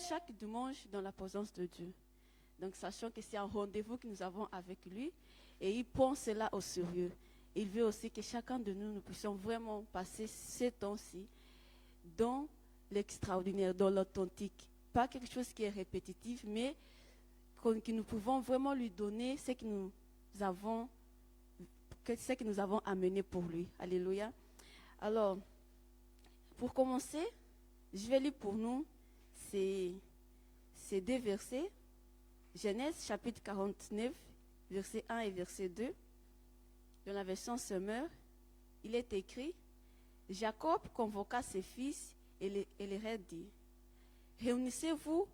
chaque dimanche dans la présence de Dieu. Donc, sachant que c'est un rendez-vous que nous avons avec lui, et il prend cela au sérieux. Il veut aussi que chacun de nous, nous puissions vraiment passer ces temps-ci dans l'extraordinaire, dans l'authentique. Pas quelque chose qui est répétitif, mais que nous pouvons vraiment lui donner ce que nous avons amené pour lui. Alléluia. Alors, pour commencer, je vais lire pour nous ces deux versets. Genèse chapitre 49, verset 1 et verset 2. Dans la version Semeur, il est écrit: Jacob convoqua ses fils et leur dit: Réunissez-vous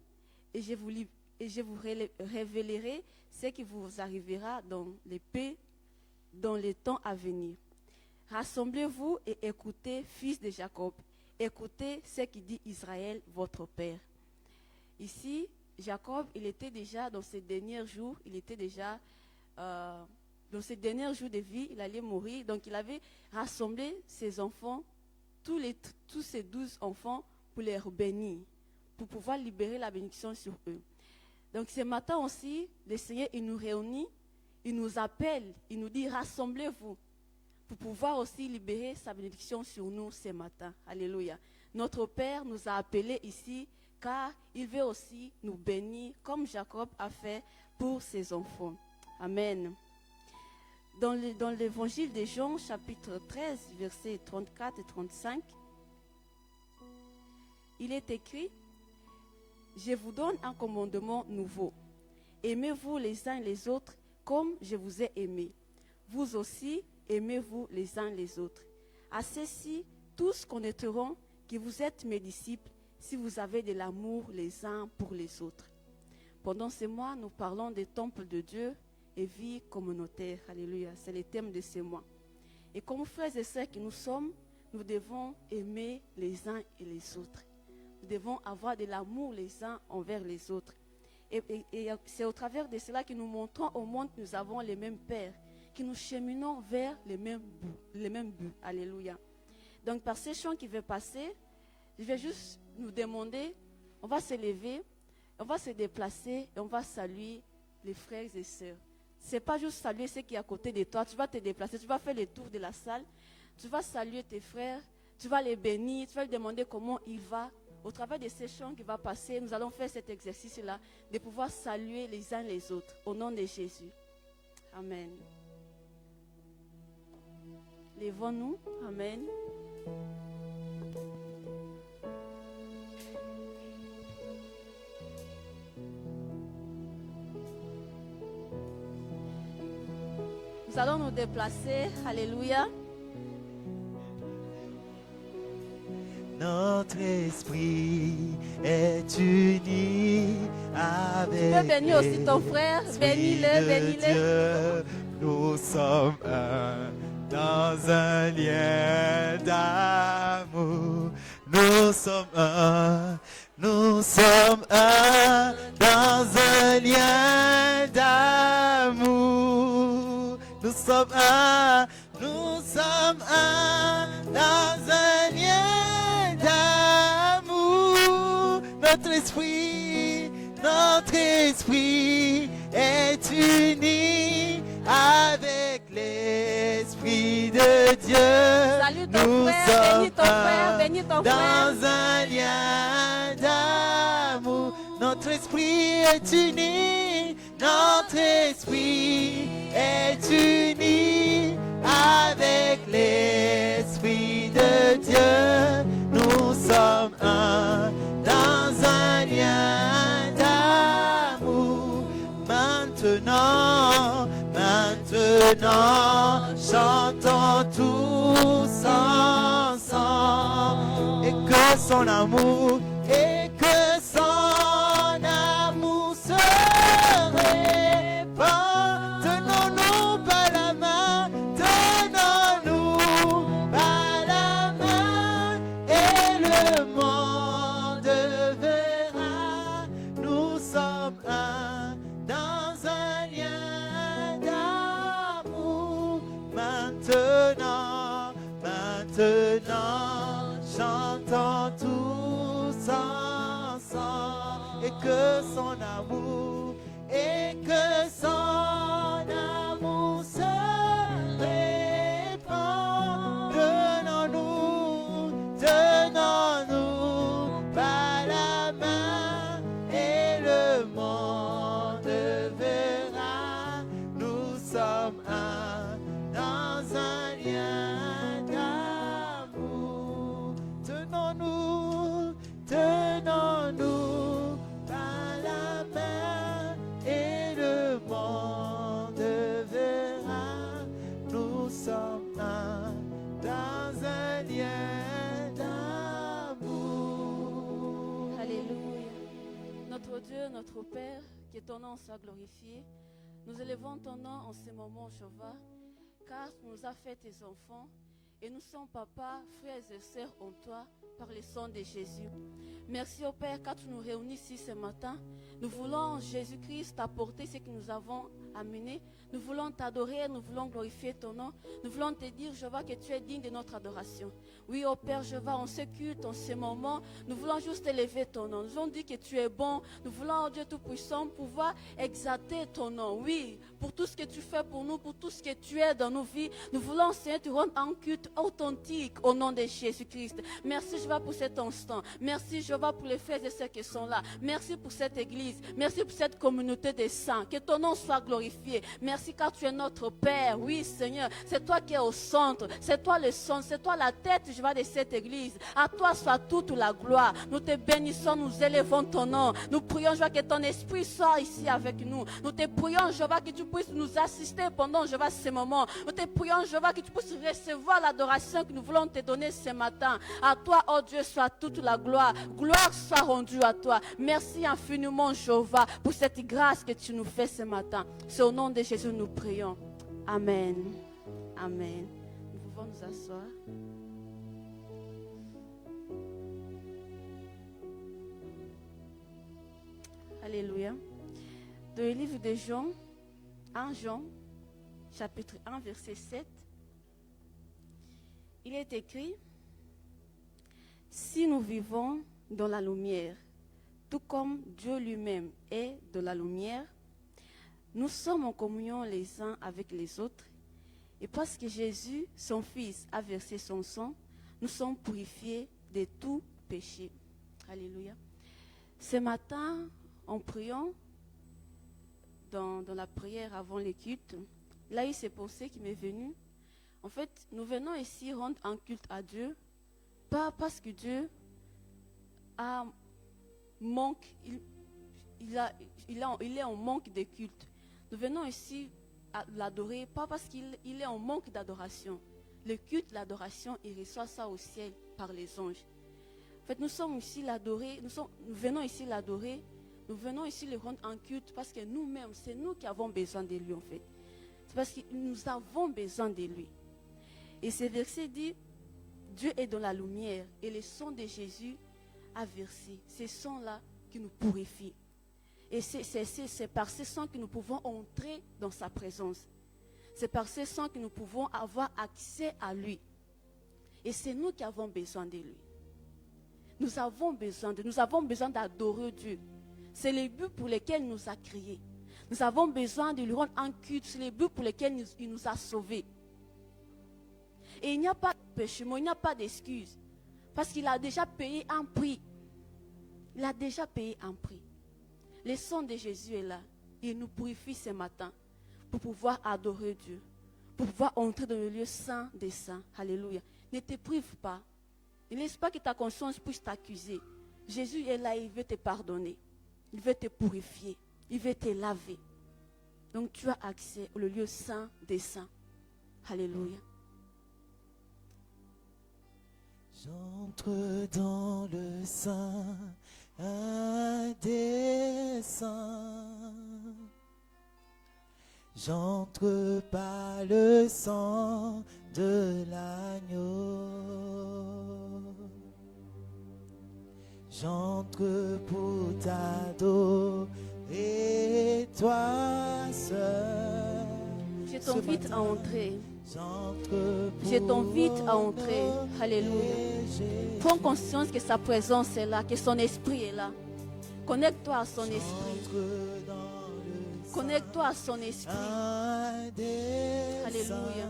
et je vous révélerai ce qui vous arrivera dans les temps à venir. Rassemblez-vous et écoutez, fils de Jacob. Écoutez ce qui dit Israël, votre père. Ici, Jacob, il était déjà dans ses derniers jours, dans ses derniers jours de vie, il allait mourir. Donc, il avait rassemblé ses enfants, tous ses 12 enfants, pour les bénir, pour pouvoir libérer la bénédiction sur eux. Donc, ce matin aussi, le Seigneur, il nous réunit, il nous appelle, il nous dit: rassemblez-vous, pour pouvoir aussi libérer sa bénédiction sur nous ce matin. Alléluia. Notre Père nous a appelés ici, car il veut aussi nous bénir, comme Jacob a fait pour ses enfants. Amen. Dans l'évangile de Jean, chapitre 13, versets 34 et 35, il est écrit: Je vous donne un commandement nouveau. Aimez-vous les uns les autres comme je vous ai aimés. Vous aussi, aimez-vous les uns les autres. À ceci, tous connaîtront que vous êtes mes disciples si vous avez de l'amour les uns pour les autres. Pendant ces mois, nous parlons des temples de Dieu et vie communautaire. Alléluia, c'est le thème de ces mois. Et comme frères et sœurs que nous sommes, nous devons aimer les uns et les autres. Nous devons avoir de l'amour les uns envers les autres. Et c'est au travers de cela que nous montrons au monde que nous avons les mêmes pères, que nous cheminons vers les mêmes buts. Alléluia. Donc par ces chants qui vont passer, je vais juste nous demander, on va se lever, on va se déplacer et on va saluer les frères et sœurs. Ce n'est pas juste saluer ceux qui sont à côté de toi, tu vas te déplacer, tu vas faire le tour de la salle, tu vas saluer tes frères, tu vas les bénir, tu vas leur demander comment il va. Au travers de ces chants qui vont passer, nous allons faire cet exercice-là, de pouvoir saluer les uns les autres, au nom de Jésus. Amen. Lèvons-nous. Amen. Nous allons nous déplacer. Alléluia. Notre esprit est uni avec tu peux bénir aussi ton frère. Bénis-le, bénis-le. Nous sommes un dans un lien d'amour. Nous sommes un dans un lien d'amour. Nous sommes un dans un lien d'amour. Notre esprit est uni avec l'Esprit de Dieu. Salut ton frère, bénis ton frère. Dans un lien d'amour, notre esprit est uni. Notre esprit est uni avec l'Esprit de Dieu. Nous sommes un dans un lien d'amour. Maintenant, chantons tous ensemble. Et que son amour se répand. Tenons-nous par la main, et le monde verra. Nous sommes un dans un lien d'amour. Maintenant, chantons tous ensemble. son amour et que son amour se répand. Tenons-nous par la main et le monde verra. Nous sommes un dans un lien d'amour. Tenons-nous par la main et le monde verra. Nous sommes un dans un lien d'amour. Alléluia. Notre Dieu, notre Père, que ton nom soit glorifié. Nous élevons ton nom en ce moment, Jéhovah, car tu nous as fait tes enfants et nous sommes papa, frères et sœurs en toi par le sang de Jésus. Merci au Père car tu nous réunis ici ce matin. Nous voulons, Jésus-Christ, t'apporter ce que nous avons amené. Nous voulons t'adorer, nous voulons glorifier ton nom. Nous voulons te dire, Jéhovah, que tu es digne de notre adoration. Oui, au Père Jéhovah, en ce culte, en ce moment, nous voulons juste élever ton nom. Nous voulons dire que tu es bon. Nous voulons, oh Dieu Tout-Puissant, pouvoir exalter ton nom. Oui, pour tout ce que tu fais pour nous, pour tout ce que tu es dans nos vies. Nous voulons, Seigneur, te rendre un culte authentique au nom de Jésus-Christ. Merci, Jéhovah, pour cet instant. Merci, Jéhovah, pour les frères et ceux qui sont là. Merci pour cette église. Merci pour cette communauté des saints. Que ton nom soit glorifié. Merci car tu es notre Père. Oui, Seigneur, c'est toi qui es au centre. C'est toi le centre. C'est toi la tête, Jéhovah, de cette église. À toi soit toute la gloire. Nous te bénissons, nous élevons ton nom. Nous prions, Jéhovah, que ton esprit soit ici avec nous. Nous te prions, Jéhovah, que tu puisses nous assister pendant, Jéhovah, ce moment. Nous te prions, Jéhovah, que tu puisses recevoir l'adoration que nous voulons te donner ce matin. À toi, oh Dieu, soit toute la gloire. Gloire soit rendue à toi. Merci infiniment, Jéhovah, pour cette grâce que tu nous fais ce matin. C'est au nom de Jésus nous prions. Amen. Amen. Nous pouvons nous asseoir. Alléluia. Dans le livre de Jean, 1 Jean, chapitre 1, verset 7, il est écrit: si nous vivons dans la lumière, tout comme Dieu lui-même est de la lumière, nous sommes en communion les uns avec les autres. Et parce que Jésus, son Fils, a versé son sang, nous sommes purifiés de tout péché. Alléluia. Ce matin, en priant, dans la prière avant les cultes, là, il s'est pensé qui m'est venu. En fait, nous venons ici rendre un culte à Dieu, pas parce que Dieu a manque, il est en manque de culte. Nous venons ici à l'adorer, pas parce qu'il est en manque d'adoration. Le culte, l'adoration, il reçoit ça au ciel par les anges. En fait, nous sommes ici l'adorer, nous venons ici l'adorer, nous venons ici le rendre en culte parce que nous-mêmes, c'est nous qui avons besoin de lui en fait. C'est parce que nous avons besoin de lui. Et ce verset dit, Dieu est dans la lumière et le sang de Jésus a versé. Ce sang-là qui nous purifie. Et c'est par ce sang que nous pouvons entrer dans sa présence. C'est par ce sang que nous pouvons avoir accès à lui. Et c'est nous qui avons besoin de lui. Nous avons besoin d'adorer Dieu. C'est le but pour lequel il nous a créés. Nous avons besoin de lui rendre un culte. C'est le but pour lequel il nous a sauvés. Et il n'y a pas de péché, il n'y a pas d'excuse. Parce qu'il a déjà payé un prix. Il a déjà payé un prix. Le sang de Jésus est là. Il nous purifie ce matin pour pouvoir adorer Dieu. Pour pouvoir entrer dans le lieu saint des saints. Alléluia. Ne te prive pas. Ne laisse pas que ta conscience puisse t'accuser. Jésus est là, il veut te pardonner. Il veut te purifier. Il veut te laver. Donc tu as accès au lieu saint des saints. Alléluia. J'entre dans le sein des saints. J'entre par le sang de l'agneau. J'entre pour t'adorer, toi seul. Je t'invite à entrer. Je t'invite à entrer. Alléluia. Prends conscience que sa présence est là, que son esprit est là. Connecte-toi à son esprit. Connecte-toi à son esprit. Alléluia.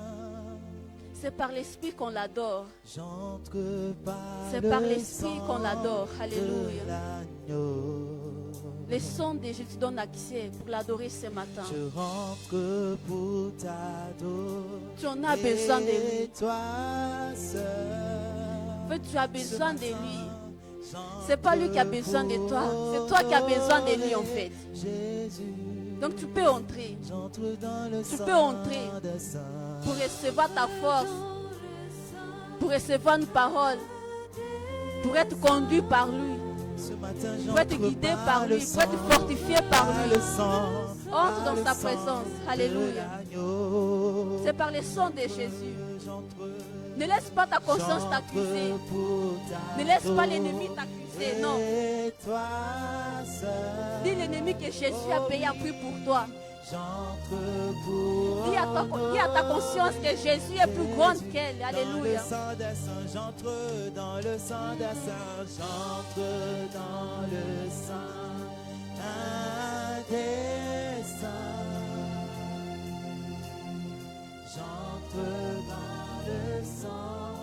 C'est par l'esprit qu'on l'adore. C'est par l'esprit qu'on l'adore. Alléluia. Les sons de Jésus te donnent accès pour l'adorer ce matin. Je rentre pour t'adorer. Tu en as besoin de lui. Toi seul. Tu as besoin de lui. C'est pas lui qui a besoin de toi. C'est toi qui as besoin de lui en fait. Donc tu peux entrer. Tu peux entrer pour recevoir ta force, pour recevoir une parole, pour être conduit par lui, pour être guidé par lui, pour être fortifié par lui. Entre dans sa présence. Alléluia. C'est par le sang de Jésus. Ne laisse pas ta conscience t'accuser. Ne laisse pas l'ennemi t'accuser. Non. Dis l'ennemi que Jésus a payé un prix pour toi. Dis à ta conscience que Jésus est plus grand qu'elle. Alléluia. J'entre dans le sang des saints. J'entre dans le sang des saints. J'entre dans le sang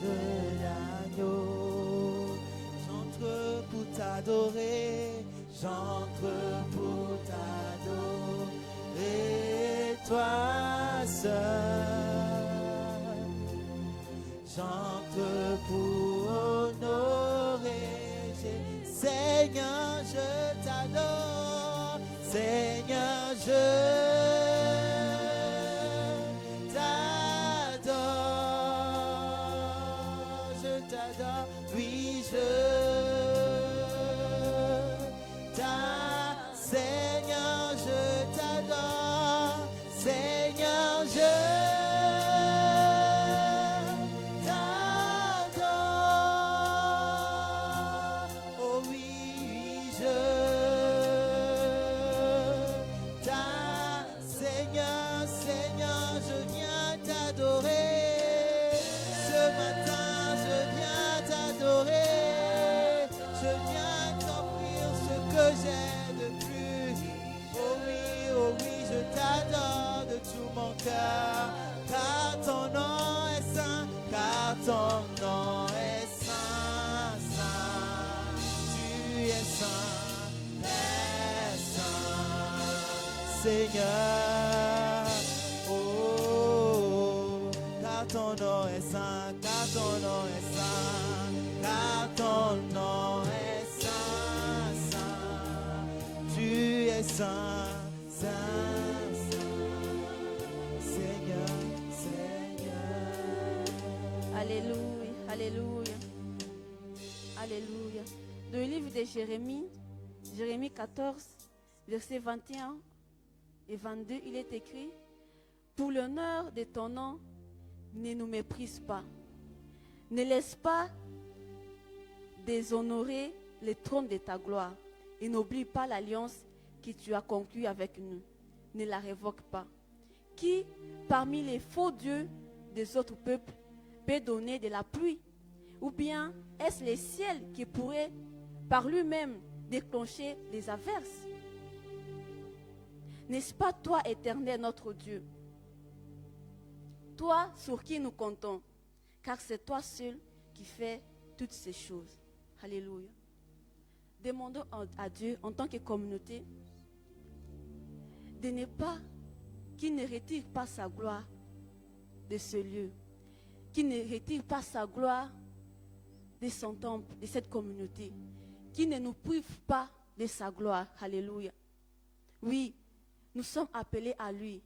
de l'agneau. J'entre pour t'adorer. J'entre pour t'adorer, toi seul. J'entre pour honorer. Seigneur, je t'adore. Seigneur, je t'adore. Oui, Seigneur, je t'adore. Seigneur, je t'adore. Oh oui, Seigneur, Seigneur, je viens t'adorer. Ce matin, je viens t'adorer. Je viens t'offrir ce que j'ai de plus. Oh oui, je t'adore de tout mon cœur. Car ton nom est saint, car ton nom est saint, saint. Tu es saint, Seigneur. Oh, car ton nom est saint, car ton nom est saint, car ton nom est saint, saint. Tu es saint, saint, Seigneur, Seigneur. Alléluia, alléluia, alléluia. Dans le livre de Jérémie, Jérémie 14, versets 21 et 22, il est écrit: pour l'honneur de ton nom, ne nous méprise pas. Ne laisse pas déshonorer le trône de ta gloire. Et n'oublie pas l'alliance que tu as conclue avec nous. Ne la révoque pas. Qui, parmi les faux dieux des autres peuples, peut donner de la pluie? Ou bien est-ce le ciel qui pourrait par lui-même déclencher les averses? N'est-ce pas toi, Éternel, notre Dieu? Toi sur qui nous comptons, car c'est toi seul qui fais toutes ces choses. Alléluia. Demandons à Dieu, en tant que communauté, de ne pas, qu'il ne retire pas sa gloire de ce lieu, qu'il ne retire pas sa gloire de son temple, de cette communauté, qu'il ne nous prive pas de sa gloire. Alléluia. Oui, nous sommes appelés à lui.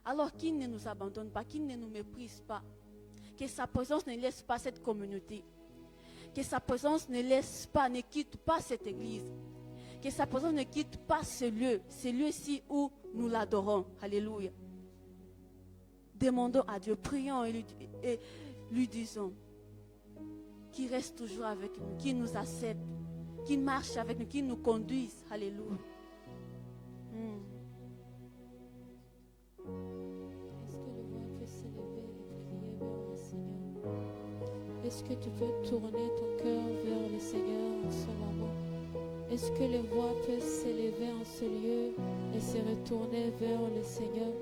Alors qu'il ne nous abandonne pas, qu'il ne nous méprise pas, que sa présence ne laisse pas cette communauté, que sa présence ne laisse pas, ne quitte pas cette église, que sa présence ne quitte pas ce lieu-ci où nous l'adorons. Alléluia. Demandons à Dieu, prions et lui disons qu'il reste toujours avec nous, qu'il nous accepte, qu'il marche avec nous, qu'il nous conduise. Alléluia. Est-ce que tu peux tourner ton cœur vers le Seigneur en ce moment? Est-ce que les voix peuvent s'élever en ce lieu et se retourner vers le Seigneur?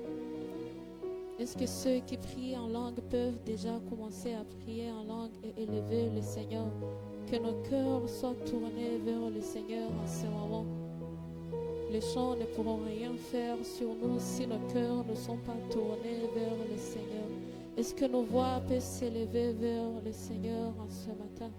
Est-ce que ceux qui prient en langue peuvent déjà commencer à prier en langue et élever le Seigneur? Que nos cœurs soient tournés vers le Seigneur en ce moment. Les chants ne pourront rien faire sur nous si nos cœurs ne sont pas tournés vers le Seigneur. Est-ce que nos voix peuvent s'élever vers le Seigneur en ce matin?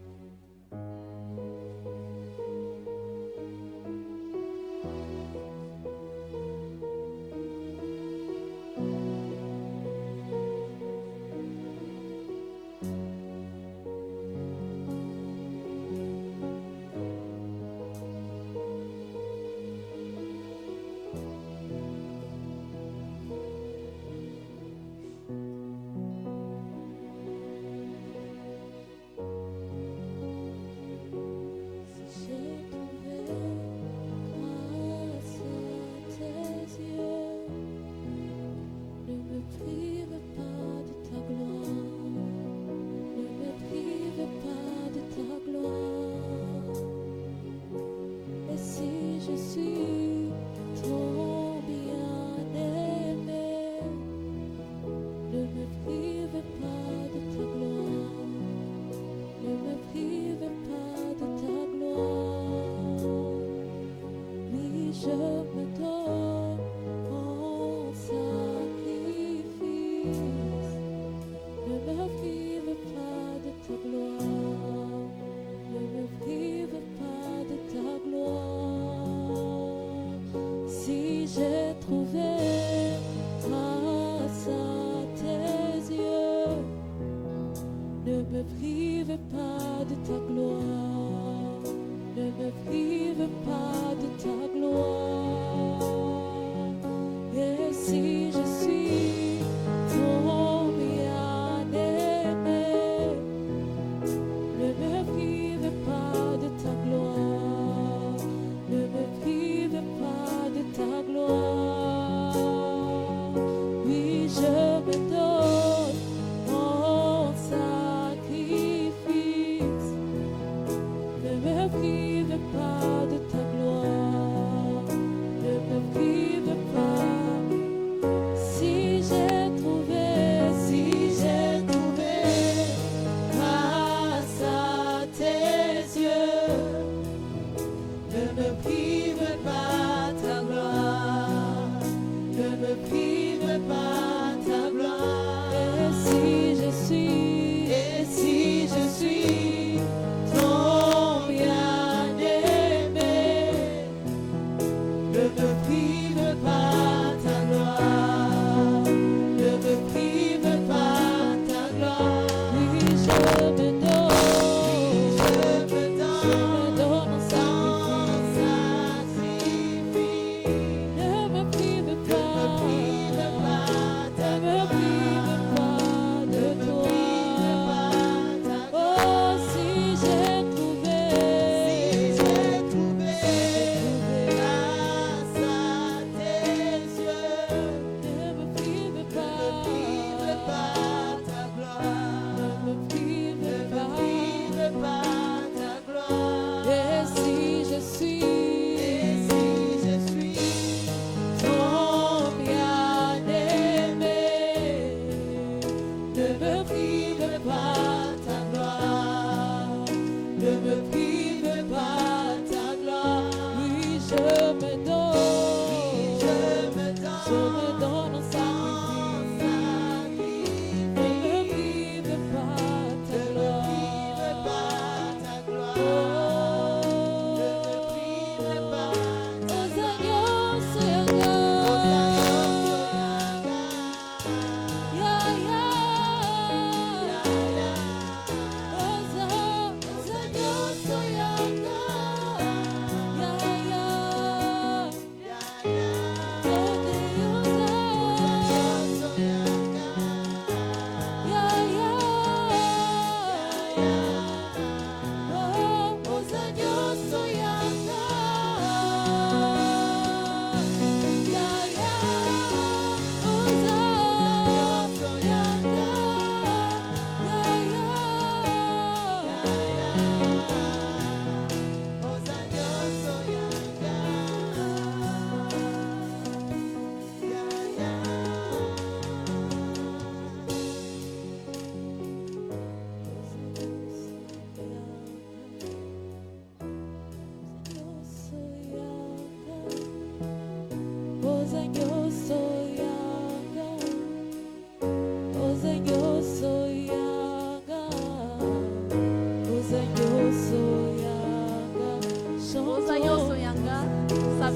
Ton bien-aimé,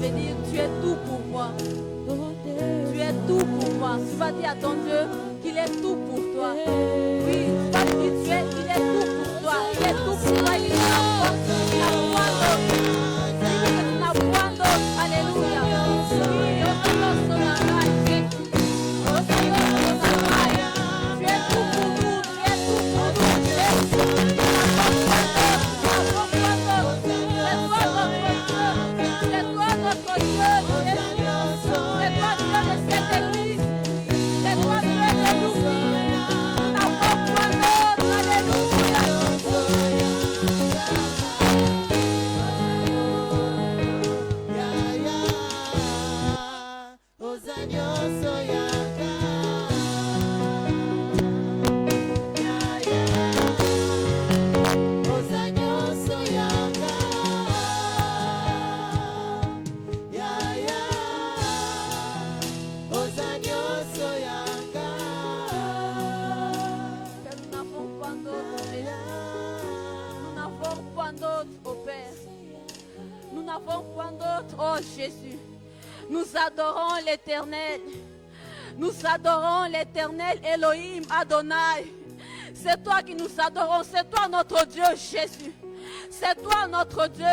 veut dire tu es tout pour moi. Tu es tout pour moi. Tu vas dire à ton Dieu qu'il est tout pour toi. Oui, tu vas dire il est tout pour toi. Il est tout pour toi. Il n'a point d'autre. Il n'a point d'autre. Alléluia. Oui, au Seigneur, au Seigneur, tu es tout pour nous. Tu es tout pour nous. Jésus. C'est toi notre Dieu. C'est toi notre Dieu. C'est toi Dieu de cette église. C'est toi Dieu de nous. Nous n'avons point d'autre. Alléluia. Nous n'avons point d'autre, oh Jésus. Nous adorons l'Éternel. Nous adorons l'Éternel Elohim Adonai. C'est toi qui nous adorons. C'est toi notre Dieu, Jésus. C'est toi notre Dieu.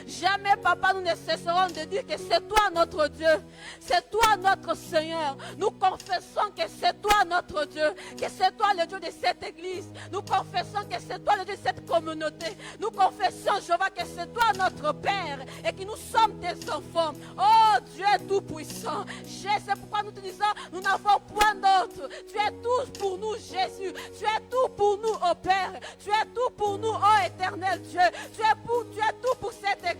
Jamais, papa, nous ne cesserons de dire que c'est toi notre Dieu. C'est toi notre Seigneur. Nous confessons que c'est toi notre Dieu. Que c'est toi le Dieu de cette église. Nous confessons que c'est toi le Dieu de cette communauté. Nous confessons, Jéhovah, que c'est toi notre Père et que nous sommes tes enfants. Oh Dieu tout-puissant. C'est pourquoi nous te disons, nous n'avons point d'autre. Tu es tout pour nous, Jésus. Tu es tout pour nous, oh Père. Tu es tout pour nous, oh éternel Dieu. Tu es tout pour cette église.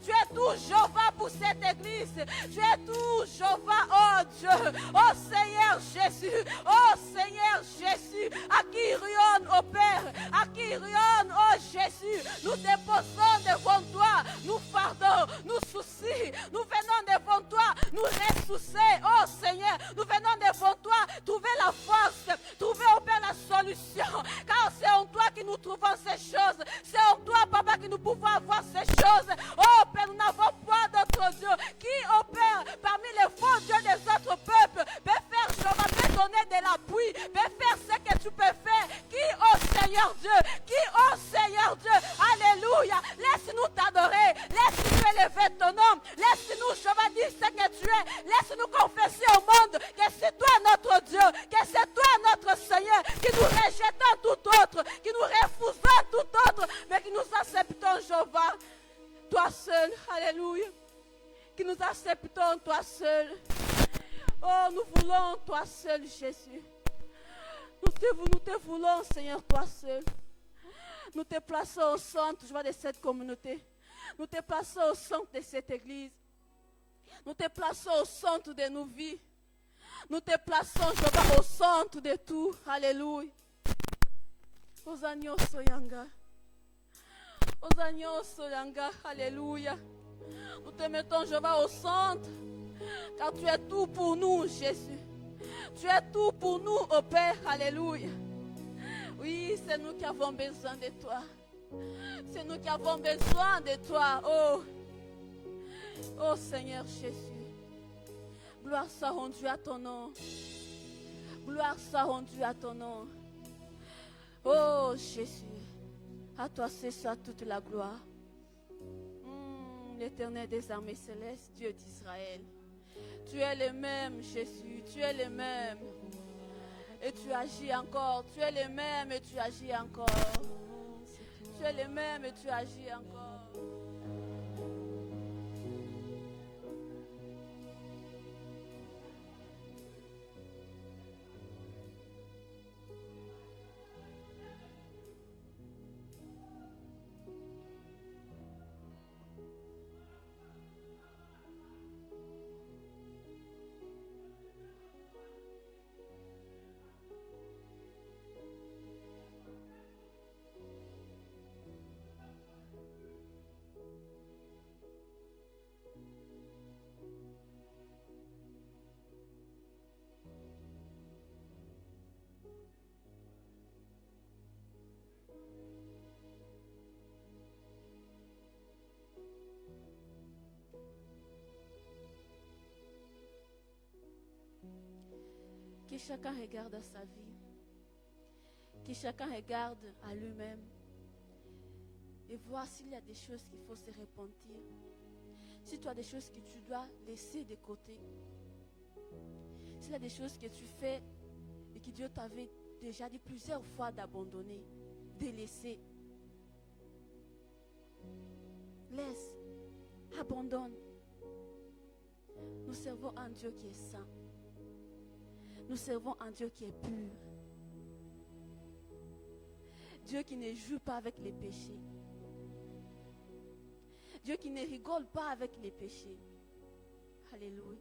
Tu es tout, Jéhovah, pour cette église. Tu es tout, Jéhovah, oh Dieu. Oh Seigneur Jésus. Oh Seigneur Jésus. À qui rayonne, oh Père. À qui rayonne, oh Jésus. Nous déposons devant toi nos fardeaux, nos soucis. Nous venons devant toi nous ressourcer, oh Seigneur. Nous venons devant toi trouver la force, trouver, oh Père, la solution. Car c'est en toi que nous trouvons ces choses. C'est en toi, Papa, que nous pouvons avoir ces choses. Oh Père, nous n'avons pas d'autre Dieu qui, oh Père, parmi les faux dieux des autres peuples, peut faire, Jéhovah, peut donner de l'appui, peut faire ce que tu peux faire. Qui, oh Seigneur Dieu, qui, oh Seigneur Dieu, alléluia. Laisse-nous t'adorer, laisse-nous élever ton nom, laisse-nous, Jéhovah, dire ce que tu es, laisse-nous confesser au monde que c'est toi notre Dieu, que c'est toi notre Seigneur, qui nous rejetons tout autre, qui nous refusons tout autre, mais qui nous acceptons, Jéhovah. Toi seul, alléluia, qui nous acceptons, toi seul. Oh, nous voulons toi seul, Jésus. Nous te voulons, Seigneur, toi seul. Nous te plaçons au centre, je vois, de cette communauté. Nous te plaçons au centre de cette église. Nous te plaçons au centre de nos vies. Nous te plaçons, je vois, au centre de tout. Alléluia. Osanyo soyanga. Osanyo soyanga. Alléluia. Nous te mettons, je vois, au centre. Car tu es tout pour nous, Jésus. Tu es tout pour nous, ô Père. Alléluia. Oui, c'est nous qui avons besoin de toi. C'est nous qui avons besoin de toi. Oh, oh Seigneur Jésus. Gloire soit rendue à ton nom. Gloire soit rendue à ton nom. Oh Jésus. À toi c'est soit toute la gloire. L'Éternel des armées célestes, Dieu d'Israël. Tu es le même, Jésus. Tu es le même. Et tu agis encore. Tu es le même et tu agis encore. Tu es le même et tu agis encore. Que chacun regarde à sa vie. Que chacun regarde à lui-même. Et voir s'il y a des choses qu'il faut se repentir. Si tu as des choses que tu dois laisser de côté. S'il y a des choses que tu fais et que Dieu t'avait déjà dit plusieurs fois d'abandonner, de laisser. Laisse, abandonne. Nous servons un Dieu qui est saint. Nous servons un Dieu qui est pur. Dieu qui ne joue pas avec les péchés. Dieu qui ne rigole pas avec les péchés. Alléluia.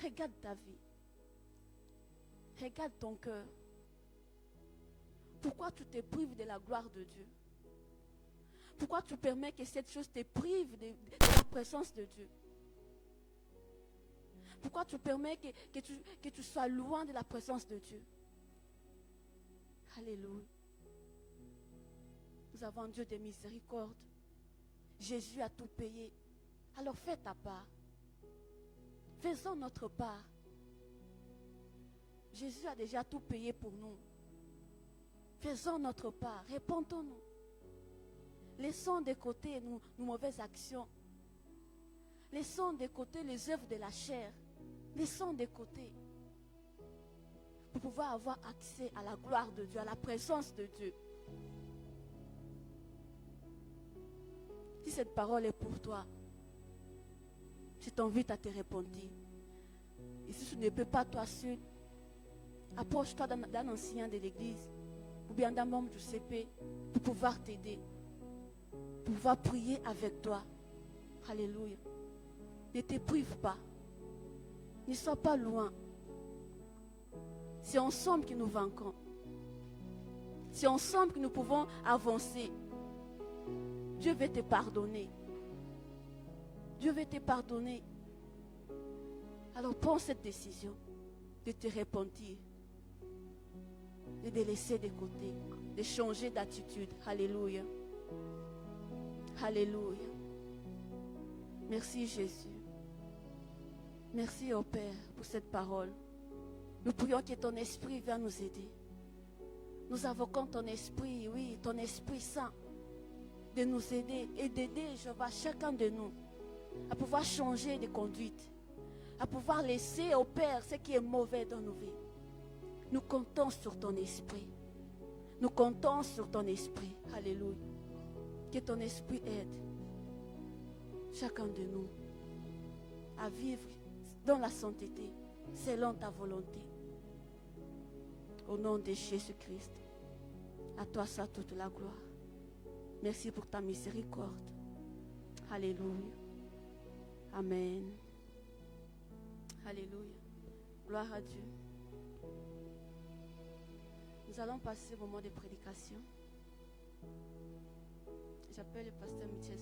Regarde ta vie. Regarde ton cœur. Pourquoi tu te prives de la gloire de Dieu? Pourquoi tu permets que cette chose te prive de la présence de Dieu? Pourquoi tu permets que tu sois loin de la présence de Dieu? Alléluia. Nous avons un Dieu de miséricorde. Jésus a tout payé. Alors fais ta part. Faisons notre part. Jésus a déjà tout payé pour nous. Faisons notre part. Répondons-nous. Laissons de côté nos mauvaises actions. Laissons de côté les œuvres de la chair. Laissons de côté. Pour pouvoir avoir accès à la gloire de Dieu, à la présence de Dieu. Si cette parole est pour toi, je t'invite à te repentir. Et si tu ne peux pas toi seul, approche-toi d'un ancien de l'église ou bien d'un membre du CP pour pouvoir t'aider, pour pouvoir prier avec toi. Alléluia. Ne te prive pas. Ne sois pas loin. C'est ensemble que nous vaincrons. C'est ensemble que nous pouvons avancer. Dieu veut te pardonner. Dieu veut te pardonner. Alors prends cette décision de te repentir, de te laisser de côté, de changer d'attitude. Alléluia. Alléluia. Merci Jésus. Merci au Père pour cette parole. Nous prions que ton esprit vienne nous aider. Nous invoquons ton esprit, oui, ton Esprit Saint, de nous aider et d'aider, Jéhovah, chacun de nous à pouvoir changer de conduite, à pouvoir laisser au Père ce qui est mauvais dans nos vies. Nous comptons sur ton esprit. Nous comptons sur ton esprit. Alléluia. Que ton esprit aide chacun de nous à vivre dans la sainteté, selon ta volonté. Au nom de Jésus-Christ, à toi soit toute la gloire. Merci pour ta miséricorde. Alléluia. Amen. Alléluia. Gloire à Dieu. Nous allons passer au moment de prédication. J'appelle le pasteur Michel